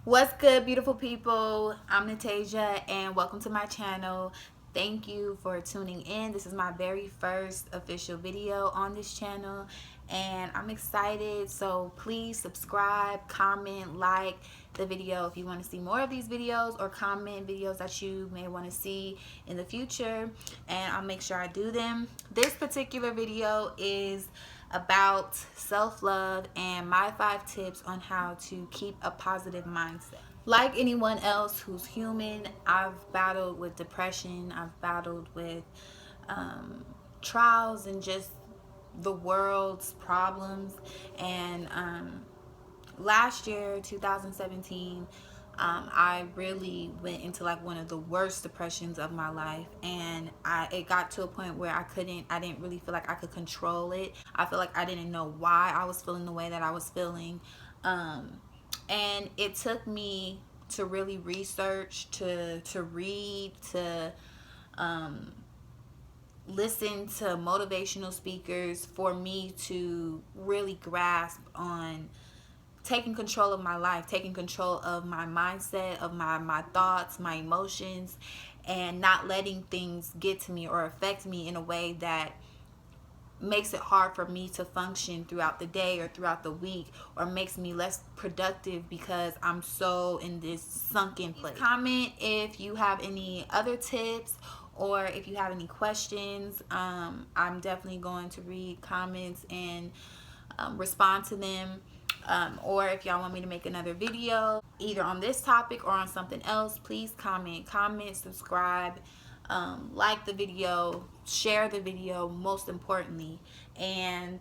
What's good, beautiful people? I'm Natasia and welcome to my channel. Thank you for tuning in. This is my very first official video on this channel and I'm excited, so please subscribe, comment, like the video if you want to see more of these videos, or comment videos that you may want to see in the future and I'll make sure I do them. This particular video is about self-love and my 5 tips on how to keep a positive mindset. Like anyone else who's human, I've battled with depression, I've battled with trials and just the world's problems. And last year, 2017, I really went into like one of the worst depressions of my life, and it got to a point where I didn't really feel like I could control it. I feel like I didn't know why I was feeling the way that I was feeling, and it took me to really research, to read, to listen to motivational speakers for me to really grasp on taking control of my life, taking control of my mindset, of my thoughts, my emotions, and not letting things get to me or affect me in a way that makes it hard for me to function throughout the day or throughout the week, or makes me less productive because I'm so in this sunken place. Comment if you have any other tips or if you have any questions. I'm definitely going to read comments and respond to them. Or if y'all want me to make another video either on this topic or on something else, please comment, subscribe, like the video, share the video, most importantly, and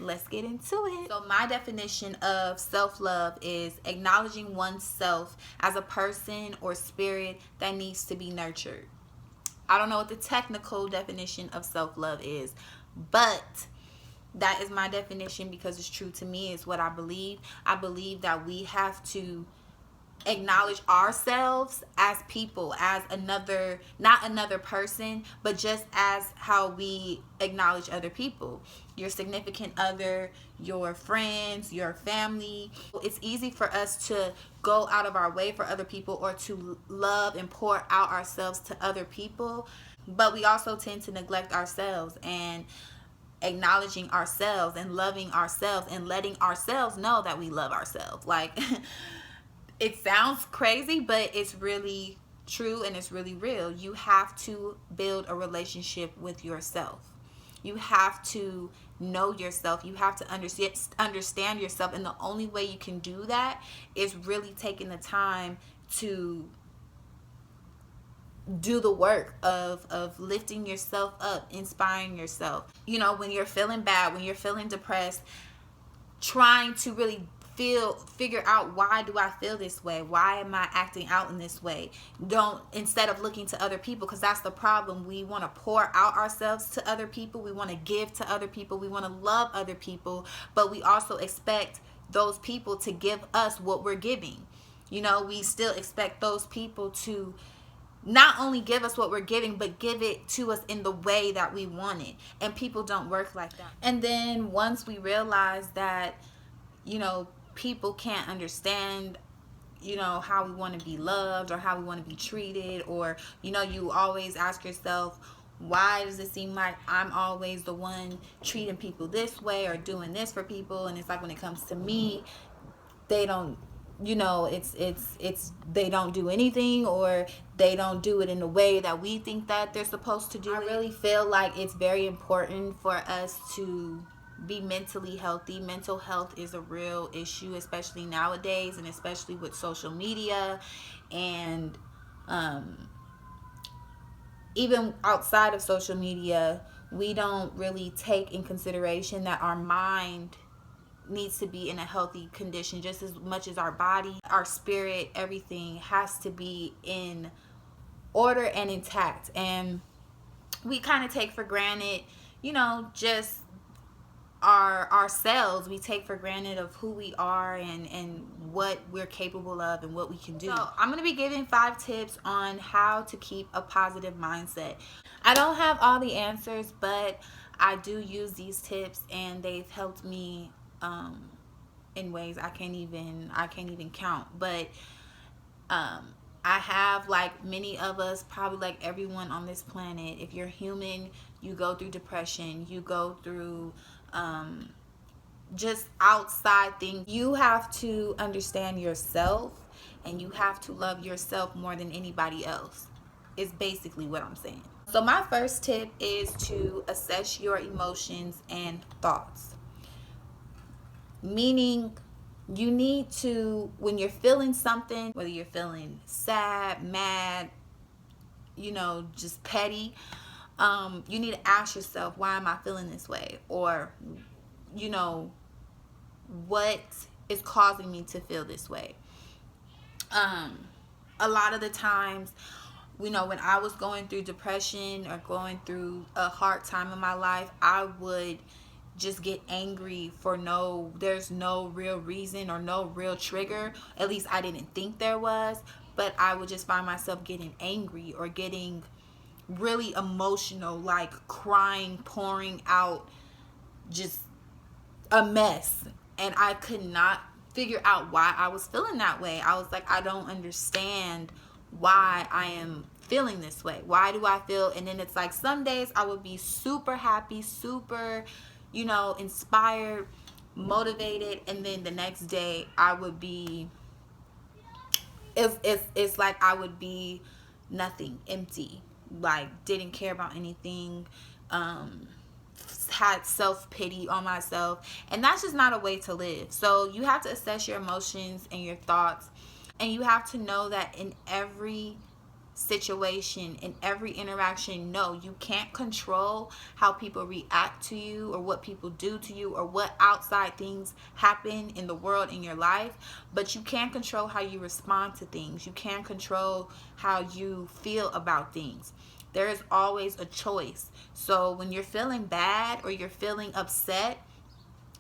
let's get into it. So my definition of self-love is acknowledging oneself as a person or spirit that needs to be nurtured. I don't know what the technical definition of self-love is, but that is my definition because it's true to me. It's what I believe. I believe that we have to acknowledge ourselves as people, as another, not another person, but just as how we acknowledge other people, your significant other, your friends, your family. It's easy for us to go out of our way for other people or to love and pour out ourselves to other people, but we also tend to neglect ourselves. And acknowledging ourselves and loving ourselves and letting ourselves know that we love ourselves, like it sounds crazy, but it's really true and it's really real. You have to build a relationship with yourself. You have to know yourself. You have to understand yourself, and the only way you can do that is really taking the time to do the work of lifting yourself up, inspiring yourself. You know, when you're feeling bad, when you're feeling depressed, trying to really figure out, why do I feel this way? Why am I acting out in this way? Instead of looking to other people, because that's the problem. We want to pour out ourselves to other people. We want to give to other people. We want to love other people, but we also expect those people to give us what we're giving. You know, we still expect those people to not only give us what we're giving, but give it to us in the way that we want it. And people don't work like that. And then once we realize that, you know, people can't understand, you know, how we want to be loved or how we want to be treated, or, you know, you always ask yourself, why does it seem like I'm always the one treating people this way or doing this for people? And it's like, when it comes to me, they don't, you know, it's they don't do anything, or they don't do it in the way that we think that they're supposed to do it. I really feel like it's very important for us to be mentally healthy. Mental health is a real issue, especially nowadays, and especially with social media, and even outside of social media, we don't really take in consideration that our mind needs to be in a healthy condition just as much as our body, our spirit, everything has to be in order and intact. And we kind of take for granted, you know, just ourselves. We take for granted of who we are and what we're capable of and what we can do. So I'm going to be giving 5 tips on how to keep a positive mindset. I don't have all the answers, but I do use these tips and they've helped me in ways I can't even count. But I have, like many of us, probably like everyone on this planet, if you're human, you go through depression, you go through just outside things. You have to understand yourself, and you have to love yourself more than anybody else, is basically what I'm saying. So my first tip is to assess your emotions and thoughts. Meaning, you need to, when you're feeling something, whether you're feeling sad, mad, just petty, you need to ask yourself, why am I feeling this way? Or, what is causing me to feel this way? A lot of the times, when I was going through depression or going through a hard time in my life, I would just get angry for there's no real reason or no real trigger. At least I didn't think there was, but I would just find myself getting angry or getting really emotional, like crying, pouring out just a mess. And I could not figure out why I was feeling that way. I was like, I don't understand why I am feeling this way. Why do I feel? And then it's like, some days I would be super happy, super inspired, motivated, and then the next day I would be, it's like I would be nothing, empty, like didn't care about anything, had self-pity on myself, and that's just not a way to live. So you have to assess your emotions and your thoughts, and you have to know that in every situation, in every interaction, no, you can't control how people react to you or what people do to you or what outside things happen in the world, in your life, but you can control how you respond to things. You can control how you feel about things. There is always a choice. So when you're feeling bad or you're feeling upset,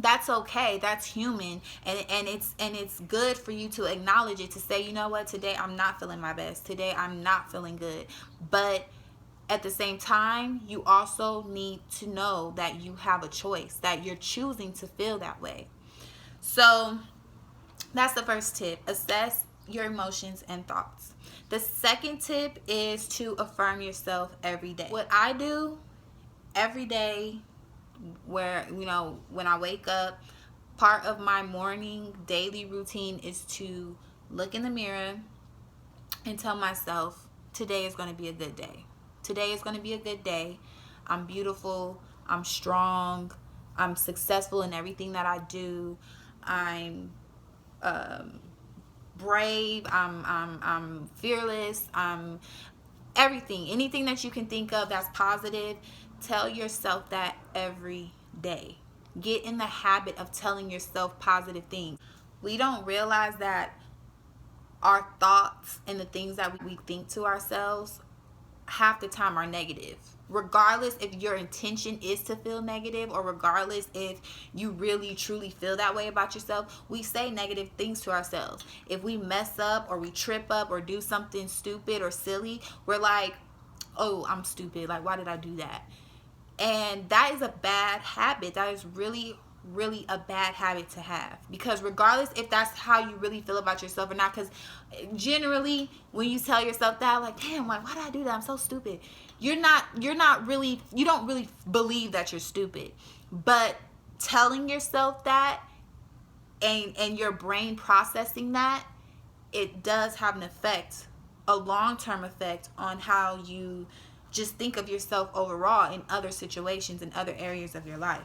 that's okay. That's human, and it's good for you to acknowledge it, to say, you know what, today I'm not feeling my best. Today I'm not feeling good. But at the same time, you also need to know that you have a choice, that you're choosing to feel that way. So that's the first tip. Assess your emotions and thoughts. The second tip is to affirm yourself every day. What I do every day, where when I wake up, part of my morning daily routine is to look in the mirror and tell myself, today is going to be a good day. Today is going to be a good day. I'm beautiful, I'm strong, I'm successful in everything that I do, I'm brave, I'm fearless, I'm everything, anything that you can think of that's positive. Tell yourself that every day. Get in the habit of telling yourself positive things. We don't realize that our thoughts and the things that we think to ourselves half the time are negative. Regardless if your intention is to feel negative, or regardless if you really truly feel that way about yourself, we say negative things to ourselves. If we mess up or we trip up or do something stupid or silly, we're like, oh, I'm stupid. Like, why did I do that? And that is a bad habit. That is really, really a bad habit to have. Because regardless if that's how you really feel about yourself or not, because generally when you tell yourself that, like, damn, like, why did I do that? I'm so stupid. You don't really believe that you're stupid. But telling yourself that and your brain processing that, it does have an effect, a long-term effect on how you just think of yourself overall in other situations, in other areas of your life.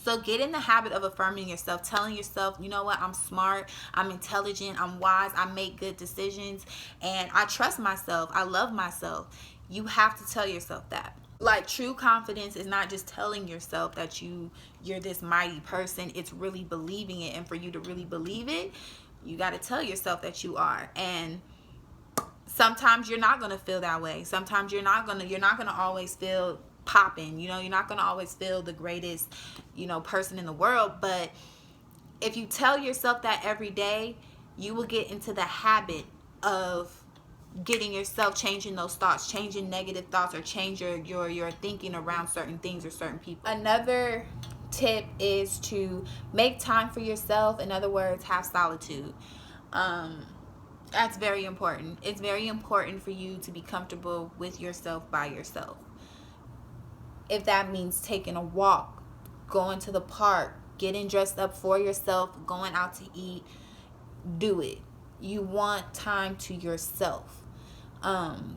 So get in the habit of affirming yourself, telling yourself, you know what, I'm smart, I'm intelligent, I'm wise, I make good decisions, and I trust myself, I love myself. You have to tell yourself that. Like, true confidence is not just telling yourself that you're this mighty person. It's really believing it. And for you to really believe it, you got to tell yourself that you are. And sometimes you're not going to feel that way. Sometimes you're not going to always feel popping. You're not going to always feel the greatest, person in the world. But if you tell yourself that every day, you will get into the habit of getting yourself, changing those thoughts, changing negative thoughts, or change your thinking around certain things or certain people. Another tip is to make time for yourself. In other words, have solitude. That's very important. It's very important for you to be comfortable with yourself by yourself. If that means taking a walk, going to the park, getting dressed up for yourself, going out to eat, do it. You want time to yourself.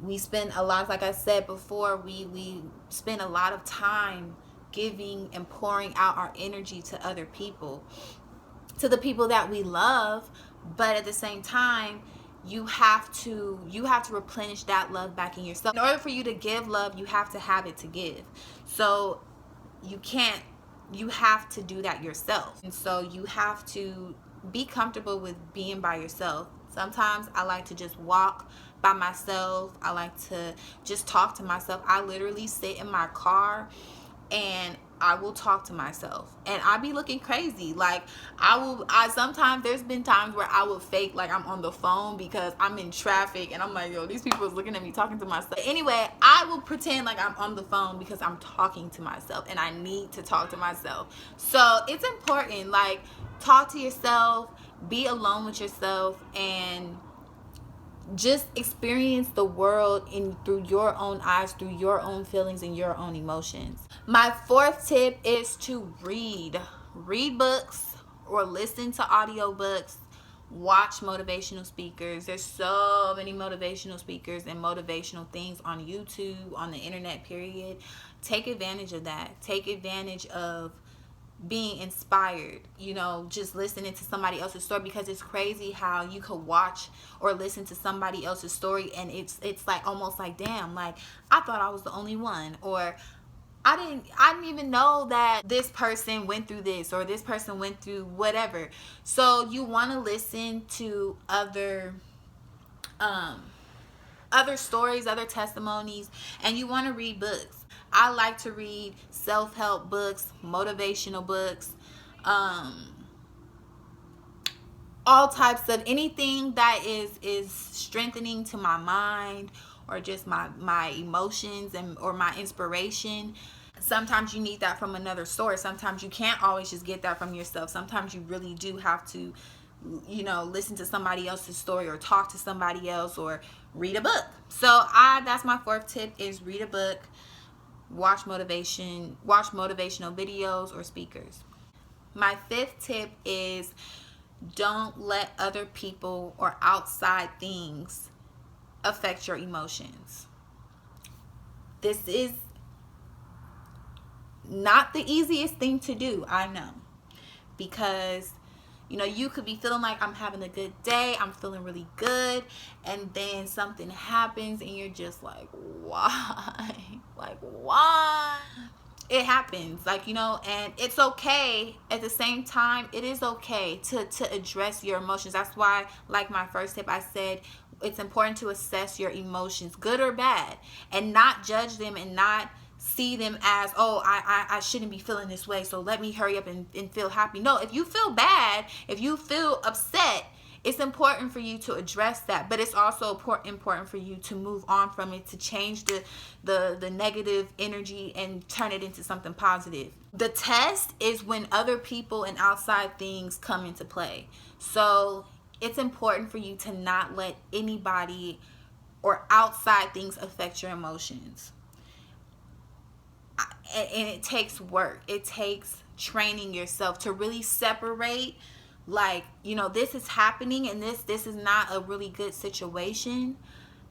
We spend a lot, like I said before, we spend a lot of time giving and pouring out our energy to other people, to the people that we love, but at the same time, you have to replenish that love back in yourself. In order for you to give love, you have to have it to give. So you have to do that yourself. And so you have to be comfortable with being by yourself. Sometimes I like to just walk by myself. I like to just talk to myself. I literally sit in my car and I will talk to myself, and I be looking crazy. Like I sometimes, there's been times where I would fake like I'm on the phone because I'm in traffic and I'm like, yo, these people is looking at me talking to myself. Anyway, I will pretend like I'm on the phone because I'm talking to myself and I need to talk to myself. So it's important, like, talk to yourself, be alone with yourself, and just experience the world through your own eyes, through your own feelings and your own emotions. My fourth tip is to read books or listen to audiobooks. Watch motivational speakers. There's so many motivational speakers and motivational things on YouTube, on the internet, period. Take advantage of that. Take advantage of being inspired, just listening to somebody else's story, because it's crazy how you could watch or listen to somebody else's story and it's like almost like, damn, like I thought I was the only one, or I didn't even know that this person went through this, or this person went through whatever. So you want to listen to other stories, other testimonies, and you want to read books. I like to read self-help books, motivational books, all types of anything that is strengthening to my mind, or just my emotions or my inspiration. Sometimes you need that from another source. Sometimes you can't always just get that from yourself. Sometimes you really do have to listen to somebody else's story, or talk to somebody else, or read a book. So that's my fourth tip, is read a book, watch motivational videos or speakers. My fifth tip is don't let other people or outside things affect your emotions. This is not the easiest thing to do, I know, because you could be feeling like, I'm having a good day, I'm feeling really good, and then something happens and you're just like, why? Like, why? It happens, and it's okay. At the same time, it is okay to address your emotions. That's why, like my first tip, I said it's important to assess your emotions, good or bad, and not judge them, and not see them as, oh, I shouldn't be feeling this way, so let me hurry up and feel happy. No, if you feel bad, if you feel upset, it's important for you to address that, but it's also important for you to move on from it, to change the negative energy and turn it into something positive. The test is when other people and outside things come into play. So it's important for you to not let anybody or outside things affect your emotions. And it takes work. It takes training yourself to really separate, like, this is happening and this is not a really good situation.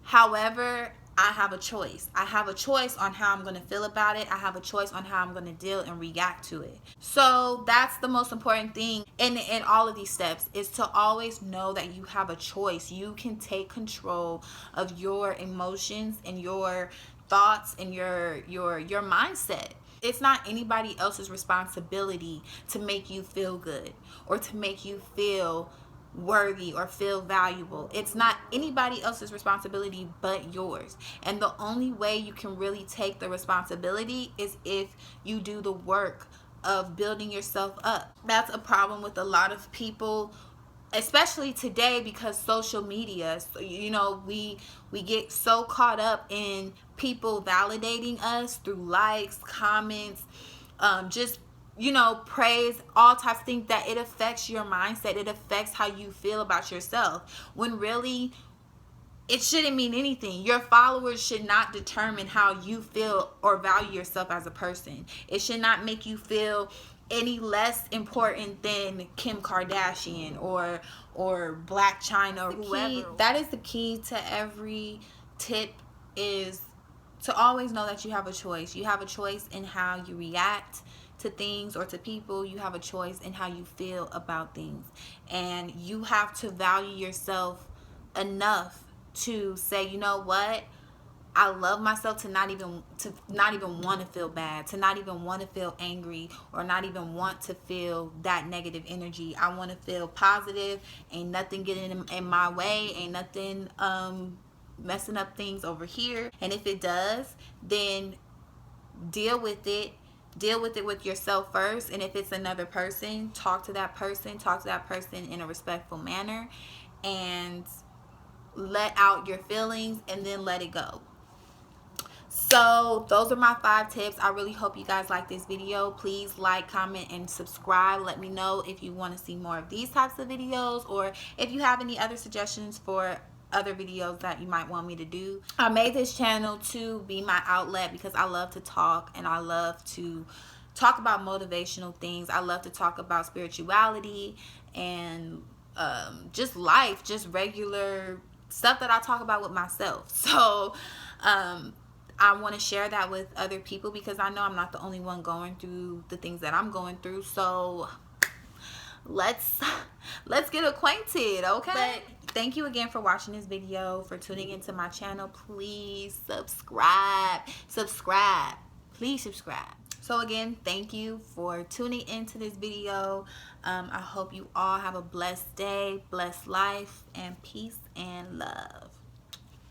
However, I have a choice. I have a choice on how I'm going to feel about it. I have a choice on how I'm going to deal and react to it. So that's the most important thing in all of these steps, is to always know that you have a choice. You can take control of your emotions and your thoughts and your mindset. It's not anybody else's responsibility to make you feel good, or to make you feel worthy or feel valuable. It's not anybody else's responsibility but yours. And the only way you can really take the responsibility is if you do the work of building yourself up. That's a problem with a lot of people, especially today, because social media, we get so caught up in people validating us through likes, comments, just praise, all types of things, that it affects your mindset. It affects how you feel about yourself, when really it shouldn't mean anything. Your followers should not determine how you feel or value yourself as a person. It should not make you feel any less important than Kim Kardashian or Black China or whoever. That is the key to every tip, is to always know that you have a choice. You have a choice in how you react to things or to people. You have a choice in how you feel about things, and you have to value yourself enough to say, you know what, I love myself to not even want to feel bad, to not even want to feel angry, or not even want to feel that negative energy. I want to feel positive. Ain't nothing getting in my way. Ain't nothing messing up things over here. And if it does, then deal with it. Deal with it with yourself first. And if it's another person, talk to that person in a respectful manner, and let out your feelings, and then let it go. So those are my 5 tips. I really hope you guys like this video. Please like, comment, and subscribe. Let me know if you want to see more of these types of videos, or if you have any other suggestions for other videos that you might want me to do. I made this channel to be my outlet, because I love to talk, and I love to talk about motivational things. I love to talk about spirituality and just life, just regular stuff that I talk about with myself. So I want to share that with other people, because I know I'm not the only one going through the things that I'm going through. So let's get acquainted, okay? But thank you again for watching this video, for tuning into my channel. Please subscribe. Please subscribe. So again, thank you for tuning into this video. I hope you all have a blessed day, blessed life, and peace and love.